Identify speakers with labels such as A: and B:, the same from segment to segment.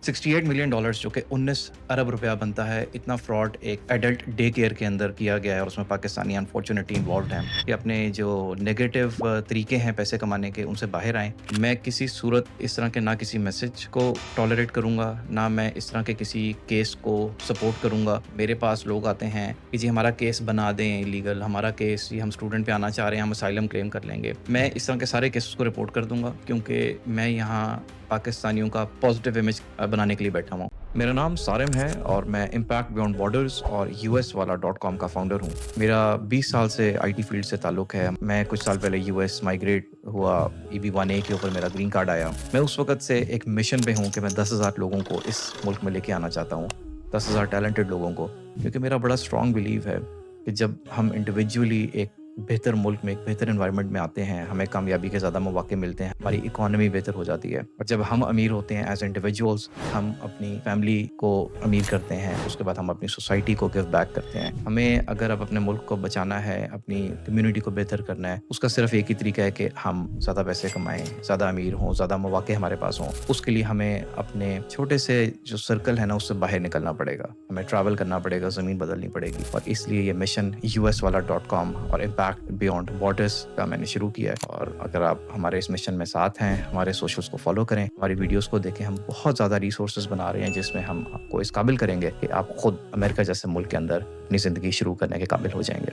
A: $68 million जो कि 19 अरब रुपया बनता है, इतना फ्रॉड एक एडल्ट डे केयर के अंदर किया गया है और उसमें पाकिस्तानी अनफॉर्चुनेटली इन्वॉल्व्ड हैं कि अपने जो नेगेटिव तरीके हैं पैसे कमाने के, उनसे बाहर आएँ। मैं किसी सूरत इस तरह के ना किसी मैसेज को टॉलरेट करूँगा, ना मैं इस तरह के किसी केस को सपोर्ट करूँगा। मेरे पास लोग आते हैं कि जी हमारा केस बना दें इलीगल, हमारा केस ये हम स्टूडेंट पे आना चाह रहे हैं, हम असाइलम क्लेम कर लेंगे। मैं इस तरह के सारे केसेस को रिपोर्ट कर दूँगा क्योंकि मैं यहाँ पाकिस्तानियों का पॉजिटिव इमेज बनाने के लिए बैठा हुआ हूँ। मेरा नाम सारिम है और मैं इम्पैक्ट बियॉन्ड बॉर्डर्स और uswala.com का फाउंडर हूँ। मेरा 20 साल से आईटी फील्ड से ताल्लुक है। मैं कुछ साल पहले यूएस माइग्रेट हुआ, EB-1A के ऊपर मेरा ग्रीन कार्ड आया। मैं उस वक़्त से एक मिशन पे हूँ कि मैं 10,000 लोगों को इस मुल्क में लेके आना चाहता हूँ, 10,000 टैलेंटेड लोगों को, क्योंकि मेरा बड़ा स्ट्रॉन्ग बिलीव है कि जब हम इंडिविजुअली एक बेहतर मुल्क में, एक बेहतर एनवायरनमेंट में आते हैं, हमें कामयाबी के ज़्यादा मौके मिलते हैं, हमारी इकॉनमी बेहतर हो जाती है। और जब हम अमीर होते हैं एज़ इंडिविजुअल्स, हम अपनी फैमिली को अमीर करते हैं, उसके बाद हम अपनी सोसाइटी को गिव बैक करते हैं। हमें अगर अब अपने मुल्क को बचाना है, अपनी कम्युनिटी को बेहतर करना है, उसका सिर्फ एक ही तरीका है कि हम ज़्यादा पैसे कमाएँ, ज़्यादा अमीर हों, ज़्यादा मौके हमारे पास हों। उसके लिए हमें अपने छोटे से जो सर्कल है ना, उससे बाहर निकलना पड़ेगा। हमें ट्रैवल करना पड़ेगा, ज़मीन बदलनी पड़ेगी और इसलिए ये मिशन uswala.com और इम्पैक्ट बियॉन्ड बॉर्डर्स का मैंने शुरू किया है। और अगर आप हमारे इस मिशन में साथ हैं, हमारे सोशल्स को फॉलो करें, हमारी वीडियोस को देखें, हम बहुत ज़्यादा रिसोर्सेज बना रहे हैं जिसमें हम आपको इस काबिल करेंगे कि आप खुद अमेरिका जैसे मुल्क के अंदर अपनी ज़िंदगी शुरू करने के काबिल हो जाएंगे।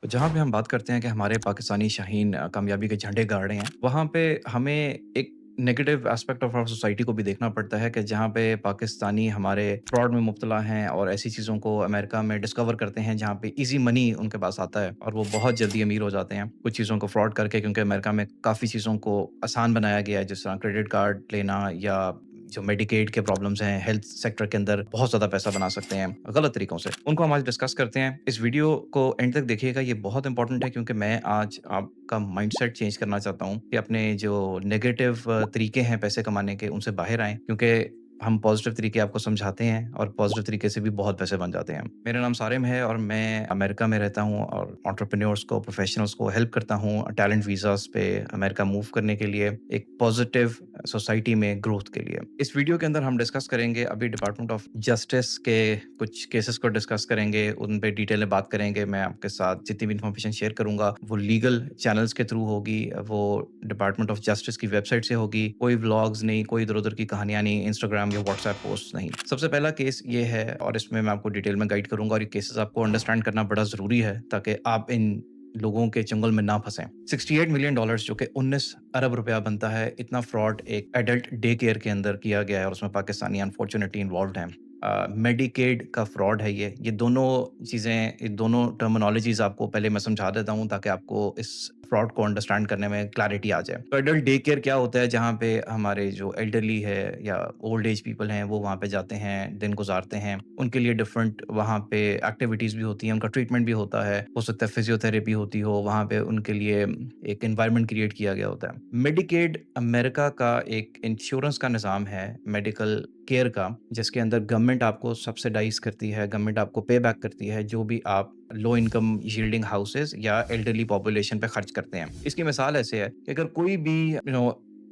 A: तो जहाँ पे हम बात करते हैं कि हमारे पाकिस्तानी शाहीन कामयाबी के झंडे गाड़ रहे हैं, वहाँ पे हमें एक negative aspect of our society को भी देखना पड़ता है कि जहाँ पे पाकिस्तानी हमारे फ्रॉड में मुब्तला हैं और ऐसी चीज़ों को अमेरिका में डिस्कवर करते हैं जहाँ पे ईज़ी मनी उनके पास आता है और वो बहुत जल्दी अमीर हो जाते हैं कुछ चीज़ों को फ्रॉड करके, क्योंकि अमेरिका में काफ़ी चीज़ों को आसान बनाया गया है, जिस तरह क्रेडिट कार्ड लेना या जो मेडिकेड के प्रॉब्लम्स हैं, हेल्थ सेक्टर के अंदर बहुत ज़्यादा पैसा बना सकते हैं गलत तरीकों से। उनको हम आज डिस्कस करते हैं। इस वीडियो को एंड तक देखिएगा, ये बहुत इंपॉर्टेंट है क्योंकि मैं आज आपका माइंडसेट चेंज करना चाहता हूँ कि अपने जो नेगेटिव तरीके हैं पैसे कमाने के, उनसे बाहर आएँ, क्योंकि हम पॉजिटिव तरीके आपको समझाते हैं और पॉजिटिव तरीके से भी बहुत पैसे बन जाते हैं। मेरा नाम सारिम है और मैं अमेरिका में रहता हूँ और एंटरप्रेन्योर्स को, प्रोफेशनल्स को हेल्प करता हूँ टैलेंट वीज़ास पे अमेरिका मूव करने के लिए, एक पॉजिटिव सोसाइटी में ग्रोथ के लिए। इस वीडियो के अंदर हम डिस्कस करेंगे अभी डिपार्टमेंट ऑफ जस्टिस के कुछ केसेस को डिस्कस करेंगे, उन पे डिटेल में बात करेंगे। मैं आपके साथ जितनी भी इन्फॉर्मेशन शेयर करूंगा वो लीगल चैनल्स के थ्रू होगी, वो डिपार्टमेंट ऑफ जस्टिस की वेबसाइट से होगी, कोई व्लॉग्स नहीं, कोई इधर उधर की कहानियां नहीं, इंस्टाग्राम या व्हाट्सएप पोस्ट नहीं। सबसे पहला केस ये है और इसमें मैं आपको डिटेल में गाइड करूंगा और ये केसेस आपको अंडरस्टैंड करना बड़ा जरूरी है ताकि आप इन लोगों के चंगुल में ना फंसें। $68 मिलियन जो कि 19 अरब रुपया बनता है, इतना फ्रॉड एक एडल्ट डे केयर के अंदर किया गया है और उसमें पाकिस्तानी अनफॉर्चुनेटली इन्वॉल्व्ड हैं। मेडिकेड का फ्रॉड है ये दोनों चीज़ें, ये दोनों टर्मिनोलॉजीज़ आपको पहले मैं समझा देता हूँ ताकि आपको इस फ्रॉड को अंडरस्टैंड करने में क्लैरिटी आ जाए। तो एडल्ट डे केयर क्या होता है? जहाँ पे हमारे जो एल्डरली है या ओल्ड एज पीपल हैं, वो वहाँ पे जाते हैं, दिन गुज़ारते हैं। उनके लिए डिफरेंट वहाँ पे एक्टिविटीज़ भी होती हैं, उनका ट्रीटमेंट भी होता है। हो सकता है फिज़ियोथेरेपी होती हो, वहाँ पे उनके लिए एक एनवायरनमेंट क्रिएट किया गया होता है। मेडिकेड अमेरिका का एक इंश्योरेंस का निज़ाम है, मेडिकल केयर का, जिसके अंदर गवर्नमेंट आपको सब्सिडाइज़ करती है, गवर्नमेंट आपको पे बैक करती है, जो भी आप लो इनकम यील्डिंग हाउसेज़ या एल्डरली पॉपुलेशन पे खर्च करते हैं। इसकी मिसाल ऐसे है कि अगर कोई भी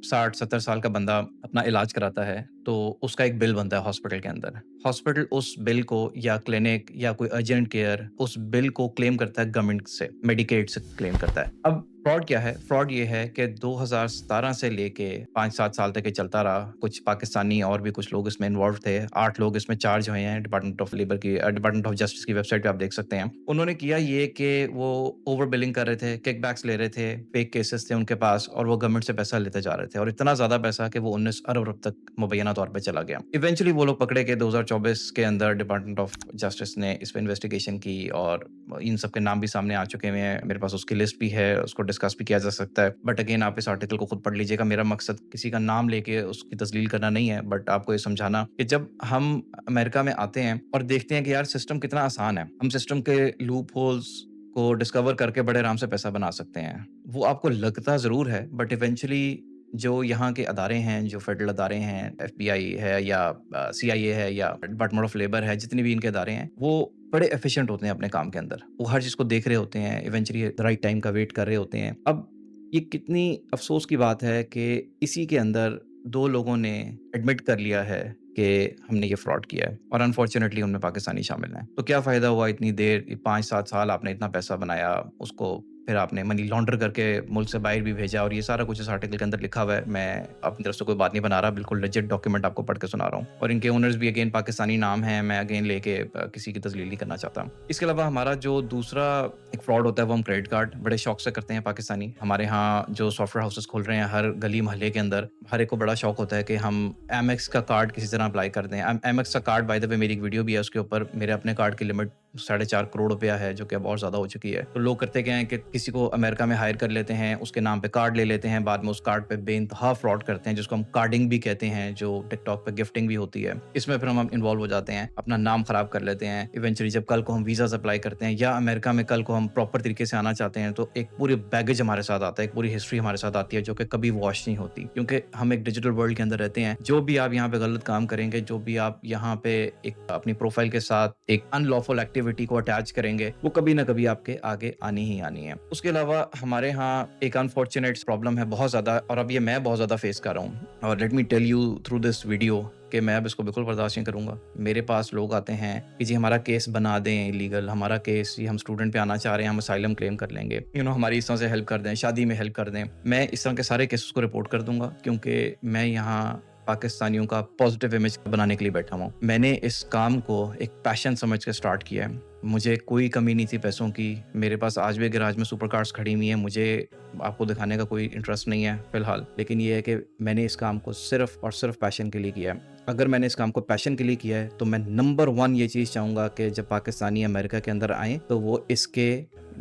A: 60-70 साल का बंदा अपना इलाज कराता है, तो उसका एक बिल बनता है हॉस्पिटल के अंदर। हॉस्पिटल उस बिल को या क्लिनिक या कोई अर्जेंट केयर उस बिल को क्लेम करता है गवर्नमेंट से, मेडिकेड से क्लेम करता है। अब फ्रॉड क्या है? फ्रॉड ये है कि 2017 से लेके 5-7 साल तक ये चलता रहा। कुछ पाकिस्तानी और भी कुछ लोग इसमें इन्वॉल्व थे। 8 लोग इसमें चार्ज हुए हैं डिपार्टमेंट ऑफ लेबर की, डिपार्टमेंट ऑफ जस्टिस की वेबसाइट पे आप देख सकते हैं। उन्होंने किया ये कि वो ओवर बिलिंग कर रहे थे, किकबैक्स ले रहे थे, फेक केसेस थे उनके पास और वो गवर्नमेंट से पैसा लेते जा रहे थे और इतना ज़्यादा पैसा कि वो 19 अरब रुपए तक मुबैना तौर पे चला गया। इवेंचुअली वो लोग पकड़े गए 2024 के अंदर। डिपार्टमेंट ऑफ जस्टिस ने इस पे इन्वेस्टिगेशन की और इन सब के नाम भी सामने आ चुके हुए हैं। मेरे पास उसकी लिस्ट भी है, उसको डिस्कस भी किया जा सकता है। बट अगेन आप इस आर्टिकल को खुद पढ़ लीजिएगा। मेरा मकसद किसी का नाम लेके उसकी तस्लील करना नहीं है, बट आपको ये समझाना कि जब हम अमेरिका में आते हैं और देखते हैं कि यार सिस्टम कितना आसान है, हम सिस्टम के लूप होल्स को डिस्कवर करके बड़े आराम से पैसा बना सकते हैं। वो आपको लगता ज़रूर है, बट इवेंचुअली जो यहाँ के अदारे हैं, जो फेडरल अदारे हैं, एफबीआई है या सीआईए है या डिपार्टमेंट ऑफ लेबर है, जितने भी इनके अदारे हैं, वो बड़े एफिशिएंट होते हैं अपने काम के अंदर। वो हर चीज़ को देख रहे होते हैं, इवेंचुअली राइट टाइम का वेट कर रहे होते हैं। अब ये कितनी अफ़सोस की बात है कि इसी के अंदर 2 लोगों ने एडमिट कर लिया है कि हमने ये फ्रॉड किया है और अनफॉर्च्यूनेटली उनमें पाकिस्तानी शामिल हैं। तो क्या फ़ायदा हुआ इतनी देर 5-7 साल आपने इतना पैसा बनाया, उसको फिर आपने मनी लॉन्डर करके मुल्क से बाहर भी भेजा और ये सारा कुछ इस आर्टिकल के अंदर लिखा हुआ है। मैं अपनी तरफ से कोई बात नहीं बना रहा, बिल्कुल लेजिट डॉक्यूमेंट आपको पढ़ के सुना रहा हूँ और इनके ओनर्स भी अगेन पाकिस्तानी नाम हैं, मैं अगेन लेके किसी की तज़लील नहीं करना चाहता। इसके अलावा हमारा जो दूसरा एक फ्रॉड होता है वो हम क्रेडिट कार्ड बड़े शौक से करते हैं पाकिस्तानी। हमारे यहाँ जो सॉफ्टवेयर हाउसेस खोल रहे हैं हर गली मोहल्ले के अंदर, हर एक को बड़ा शौक होता है कि हम एमएक्स का कार्ड किसी तरह अप्लाई कर दें। एमएक्स का कार्ड बाय द वे मेरी एक वीडियो भी है उसके ऊपर, मेरे अपने कार्ड की लिमिट 4.5 करोड़ रुपया है जो कि अब और ज़्यादा हो चुकी है। तो लोग करते क्या हैं कि किसी को अमेरिका में हायर कर लेते हैं, उसके नाम पे कार्ड ले लेते हैं, बाद में उस कार्ड पे बेइंतहा फ्रॉड करते हैं जिसको हम कार्डिंग भी कहते हैं, जो टिकटॉक पे गिफ्टिंग भी होती है। इसमें फिर हम इन्वॉल्व हो जाते हैं, अपना नाम खराब कर लेते हैं। इवेंचुअली जब कल को हम वीज़ाज़ अप्लाई करते हैं या अमेरिका में कल को हम प्रॉपर तरीके से आना चाहते हैं तो एक पूरी बैगेज हमारे साथ आता है, एक पूरी हिस्ट्री हमारे साथ आती है जो कि कभी वॉश नहीं होती, क्योंकि हम एक डिजिटल वर्ल्ड के अंदर रहते हैं। जो भी आप यहाँ पे गलत काम करेंगे, जो भी आप यहाँ पे एक अपनी प्रोफाइल के साथ एक अनलॉफुल एक्टिविटी को अटैच करेंगे, वो कभी ना कभी आपके आगे आनी ही आनी है। उसके अलावा हमारे यहाँ एक अनफॉर्चुनेट प्रॉब्लम है बहुत ज़्यादा, और अब ये मैं बहुत ज़्यादा फेस कर रहा हूँ, और let me tell you through this video कि मैं अब इसको बिल्कुल बर्दाश्त नहीं करूँगा। मेरे पास लोग आते हैं कि जी हमारा केस बना दें इलीगल, हमारा केस, ये हम स्टूडेंट पे आना चाह रहे हैं, हम असाइलम क्लेम कर लेंगे, हमारी इस तरह से हेल्प कर दें, शादी में हेल्प कर दें। मैं इस तरह के सारे केसेस को रिपोर्ट कर दूंगा क्योंकि मैं यहाँ पाकिस्तानियों का पॉजिटिव इमेज बनाने के लिए बैठा हूँ। मैंने इस काम को एक पैशन समझ के स्टार्ट किया है। मुझे कोई कमी नहीं थी पैसों की। मेरे पास आज भी गैराज में सुपर कार्स खड़ी हुई हैं। मुझे आपको दिखाने का कोई इंटरेस्ट नहीं है फिलहाल, लेकिन ये है कि मैंने इस काम को सिर्फ और सिर्फ पैशन के लिए किया है। अगर मैंने इस काम को पैशन के लिए किया है तो मैं नंबर 1 ये चीज़ चाहूँगा कि जब पाकिस्तानी अमेरिका के अंदर आएँ तो वो इसके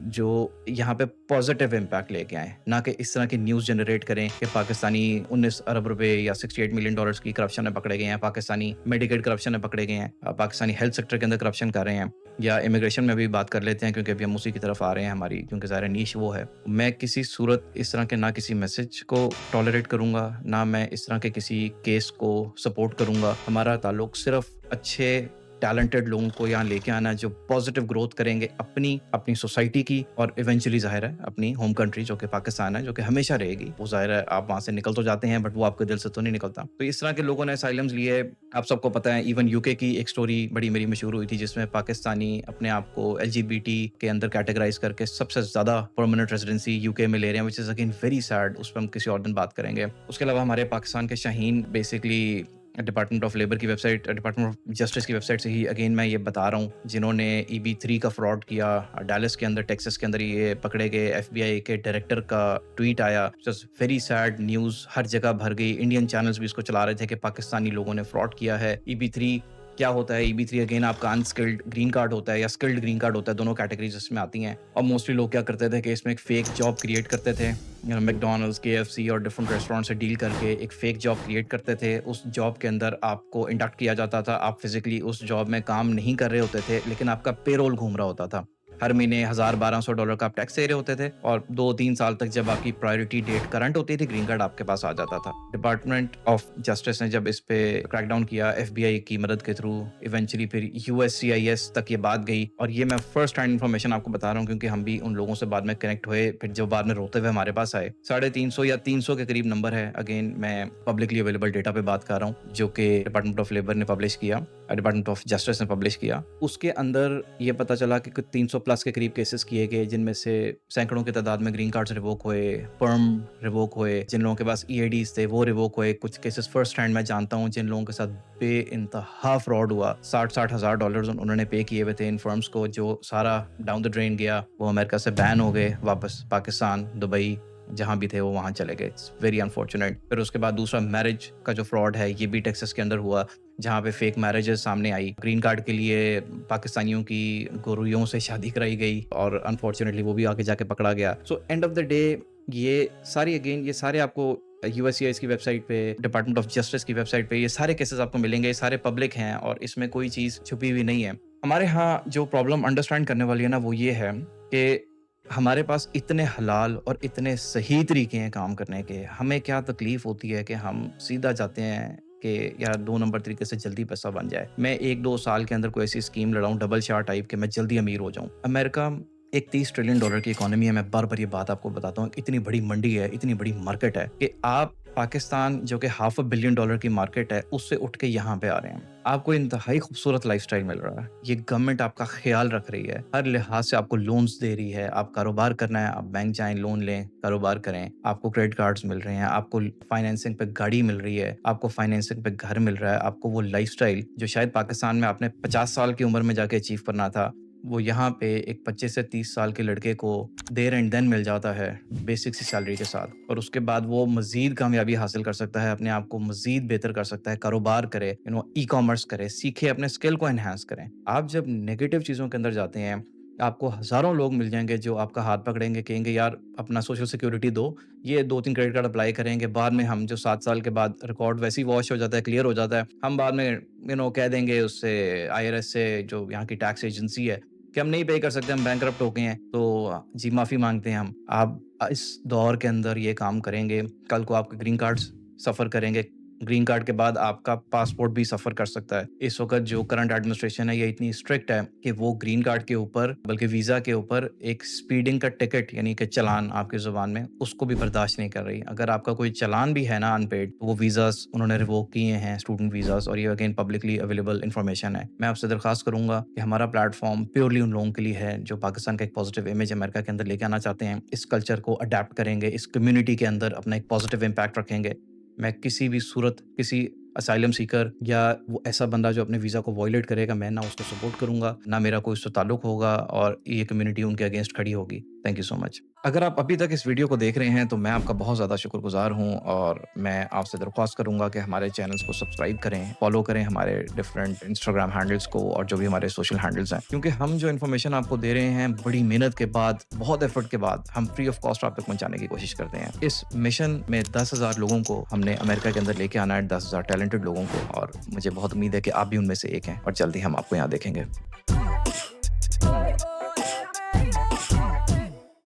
A: जो यहाँ पे पॉजिटिव इम्पैक्ट लेके आएँ, ना कि इस तरह की न्यूज़ जनरेट करें कि पाकिस्तानी 19 अरब रुपए या $68 मिलियन की करप्शन में पकड़े गए हैं, पाकिस्तानी मेडिकेड करप्शन में पकड़े गए हैं, पाकिस्तानी हेल्थ सेक्टर के अंदर करप्शन कर रहे हैं, या इमिग्रेशन में भी बात कर लेते हैं क्योंकि अभी हम उसी की तरफ आ रहे हैं हमारी, क्योंकि ज़ाहिर नीश वो है। मैं किसी सूरत इस तरह के ना किसी मैसेज को टॉलरेट करूँगा, ना मैं इस तरह के किसी केस को सपोर्ट करूँगा। हमारा ताल्लुक सिर्फ अच्छे टैलेंटेड लोगों को यहाँ लेके आना है जो पॉजिटिव ग्रोथ करेंगे अपनी सोसाइटी की, और इवेंचुअली ज़ाहिर है अपनी होम कंट्री जो कि पाकिस्तान है, जो कि हमेशा रहेगी। वो ज़ाहिर है आप वहाँ से निकल तो जाते हैं बट वो आपके दिल से तो नहीं निकलता। तो इस तरह के लोगों ने असाइलम्स लिए। आप सबको पता है इवन यूके की एक स्टोरी बड़ी मेरी मशहूर हुई थी जिसमें पाकिस्तानी अपने आप को एलजीबीटी के अंदर कैटेगराइज करके सबसे ज़्यादा परमानेंट रेजिडेंसी यूके में ले रहे हैं, which is again very sad. उस पर हम किसी और दिन बात करेंगे। उसके अलावा हमारे पाकिस्तान के Shaheen basically department of labour की वेबसाइट, डिपार्टमेंट ऑफ जस्टिस की वेबसाइट से ही अगेन मैं ये बता रहा हूँ, जिन्होंने EB3 का फ्रॉड किया डैलस के अंदर, टेक्सास के अंदर ये पकड़े गए। FBI के डायरेक्टर का ट्वीट आया, जस्ट वेरी सैड न्यूज़, हर जगह भर गई। इंडियन चैनल्स भी इसको चला रहे थे कि पाकिस्तानी लोगों ने फ्रॉड किया है। EB3 क्या होता है? EB3 अगेन आपका अनस्किल्ड ग्रीन कार्ड होता है या स्किल्ड ग्रीन कार्ड होता है, दोनों कैटेगरीज इसमें आती हैं। और मोस्टली लोग क्या करते थे कि इसमें एक फेक जॉब क्रिएट करते थे, मैकडॉनल्ड्स, KFC और डिफरेंट रेस्टोरेंट से डील करके एक फेक जॉब क्रिएट करते थे। उस जॉब के अंदर आपको इंडक्ट किया जाता था, आप फिजिकली उस जॉब में काम नहीं कर रहे होते थे, लेकिन आपका पेरोल घूम रहा होता था। हर महीने $1000-1200 का आप टैक्स दे रहे होते थे, और 2-3 साल तक जब आपकी प्रायोरिटी डेट करंट होती थी, ग्रीन कार्ड आपके पास आ जाता था। डिपार्टमेंट ऑफ जस्टिस ने जब इस पे क्रैकडाउन किया FBI की मदद के थ्रू, इवेंचुअली फिर USCIS तक ये बात गई। और ये मैं फर्स्ट हैंड इन्फॉर्मेशन आपको बता रहा हूँ क्योंकि हम भी उन लोगों से बाद में कनेक्ट हुए, फिर जो बाद में रोते हुए हमारे पास आए। 350 या 300 के करीब नंबर है। अगेन मैं पब्लिकली अवेलेबल डेटा पे बात कर रहा हूँ जो कि डिपार्टमेंट ऑफ लेबर ने पब्लिश किया, डिपार्टमेंट ऑफ जस्टिस ने पब्लिश किया। उसके अंदर ये पता चला कि 300 प्लस के करीब केसेस किए गए, जिनमें से सैकड़ों की तादाद में ग्रीन कार्ड्स रिवोक हुए, पर्म रिवोक हुए, जिन लोगों के पास EADs थे वो रिवोक हुए। कुछ केसेस फर्स्ट हैंड मैं जानता हूँ जिन लोगों के साथ बेइंतहा फ्रॉड हुआ। $60,000 उन्होंने पे किए हुए थे इन फर्म्स को, जो सारा डाउन द ड्रेन गया। वो अमेरिका से बैन हो गए, वापस पाकिस्तान, दुबई, जहाँ भी थे वो वहाँ चले गए। It's very unfortunate. फिर उसके बाद दूसरा मैरिज का जो फ्रॉड है, ये भी टेक्सास के अंदर हुआ, जहाँ पे फेक मैरिजेस सामने आई। ग्रीन कार्ड के लिए पाकिस्तानियों की गोरुयों से शादी कराई गई और अनफॉर्चुनेटली वो भी आगे जाके पकड़ा गया। So end of the day ये सारे आपको USCIS की वेबसाइट पे, डिपार्टमेंट ऑफ जस्टिस की वेबसाइट पे ये सारे केसेस आपको मिलेंगे। ये सारे पब्लिक हैं और इसमें कोई चीज़ छुपी हुई नहीं है। हमारे यहाँ जो प्रॉब्लम अंडरस्टैंड करने वाली है ना, वो ये है कि हमारे पास इतने हलाल और इतने सही तरीके हैं काम करने के। हमें क्या तकलीफ होती है कि हम सीधा जाते हैं कि यार 2 नंबर तरीके से जल्दी पैसा बन जाए। मैं 1-2 साल के अंदर कोई ऐसी स्कीम लड़ाऊँ डबल शाह टाइप के मैं जल्दी अमीर हो जाऊँ। अमेरिका एक $30 ट्रिलियन की इकोनॉमी है। मैं बार-बार ये बात आपको बताता हूँ, इतनी बड़ी मंडी है, इतनी बड़ी मार्केट है कि आप पाकिस्तान जो कि half a billion डॉलर की मार्केट है, उससे उठ के यहाँ पे आ रहे हैं। आपको इंतहाई खूबसूरत लाइफ़स्टाइल मिल रहा है। ये गवर्नमेंट आपका ख़्याल रख रही है, हर लिहाज से आपको लोन्स दे रही है। आप कारोबार करना है, आप बैंक जाएँ, लोन लें, कारोबार करें। आपको क्रेडिट कार्ड्स मिल रहे हैं, आपको फाइनेंसिंग पे गाड़ी मिल रही है, आपको फाइनेंसिंग पे घर मिल रहा है, आपको वो लाइफ़स्टाइल जो शायद पाकिस्तान में आपने 50 साल की उम्र में जाके अचीव करना था, वो यहाँ पे एक 25 से 30 साल के लड़के को देयर एंड देन मिल जाता है, बेसिक सी सैलरी के साथ। और उसके बाद वो मज़ीद कामयाबी हासिल कर सकता है, अपने आप को मज़ीद बेहतर कर सकता है, कारोबार करे, ई-कॉमर्स करे, सीखे, अपने स्किल को एनहांस करें। आप जब नेगेटिव चीज़ों के अंदर जाते हैं, आपको हज़ारों लोग मिल जाएँगे जो आपका हाथ पकड़ेंगे, कहेंगे यार अपना सोशल सिक्योरिटी दो, ये 2-3 क्रेडिट कार्ड अप्लाई करेंगे, बाद में हम जो 7 साल के बाद रिकॉर्ड वैसे ही वॉश हो जाता है, क्लियर हो जाता है, हम बाद में कह देंगे उससे आईआरएस से जो यहाँ की टैक्स एजेंसी है कि हम नहीं पे कर सकते, हम बैंकरप्ट हो गए हैं, तो जी माफ़ी माँगते हैं हम। आप इस दौर के अंदर ये काम करेंगे, कल को आपके ग्रीन कार्ड्स सफ़र करेंगे। ग्रीन कार्ड के बाद आपका पासपोर्ट भी सफ़र कर सकता है। इस वक़्त जो करंट एडमिनिस्ट्रेशन है, ये इतनी स्ट्रिक्ट है कि वो ग्रीन कार्ड के ऊपर, बल्कि वीज़ा के ऊपर एक स्पीडिंग का टिकट यानी कि चालान आपकी ज़ुबान में, उसको भी बर्दाश्त नहीं कर रही। अगर आपका कोई चालान भी है ना अनपेड, तो वो वीज़ाज़ उन्होंने रिवोक किए हैं, स्टूडेंट वीज़ाज़, और ये अगेन पब्लिकली अवेलेबल इन्फॉर्मेशन है। मैं आपसे दरख्वास्त करूँगा कि हमारा प्लेटफ़ॉर्म प्योरली उन लोगों के लिए है जो पाकिस्तान का एक पॉज़िटिव इमेज अमेरिका के अंदर लेके आना चाहते हैं। इस कल्चर को अडैप्ट करेंगे, इस कम्युनिटी के अंदर अपना एक पॉज़िटिव इम्पैक्ट रखेंगे। मैं किसी भी सूरत किसी असाइलम सीकर या वो ऐसा बंदा जो अपने वीज़ा को वॉयलेट करेगा, मैं ना उसको सपोर्ट करूँगा, ना मेरा कोई उससे ताल्लुक होगा, और ये कम्युनिटी उनके अगेंस्ट खड़ी होगी। Thank you so much. अगर आप अभी तक इस वीडियो को देख रहे हैं तो मैं आपका बहुत ज़्यादा शुक्रगुज़ार हूँ, और मैं आपसे दरख्वास्त करूँगा कि हमारे चैनल्स को सब्सक्राइब करें, फॉलो करें हमारे डिफरेंट इंस्टाग्राम हैंडल्स को और जो भी हमारे सोशल हैंडल्स हैं, क्योंकि हम जो इन्फॉर्मेशन आपको दे रहे हैं बड़ी मेहनत के बाद, बहुत एफर्ट के बाद हम फ्री ऑफ कॉस्ट आप तक पहुँचाने की कोशिश करते हैं। इस मिशन में 10,000 लोगों को हमने अमेरिका के अंदर लेके आना है, 10,000 टैलेंटेड लोगों को, और मुझे बहुत उम्मीद है कि आप भी उनमें से एक हैं, और जल्दी हम आपको यहाँ देखेंगे।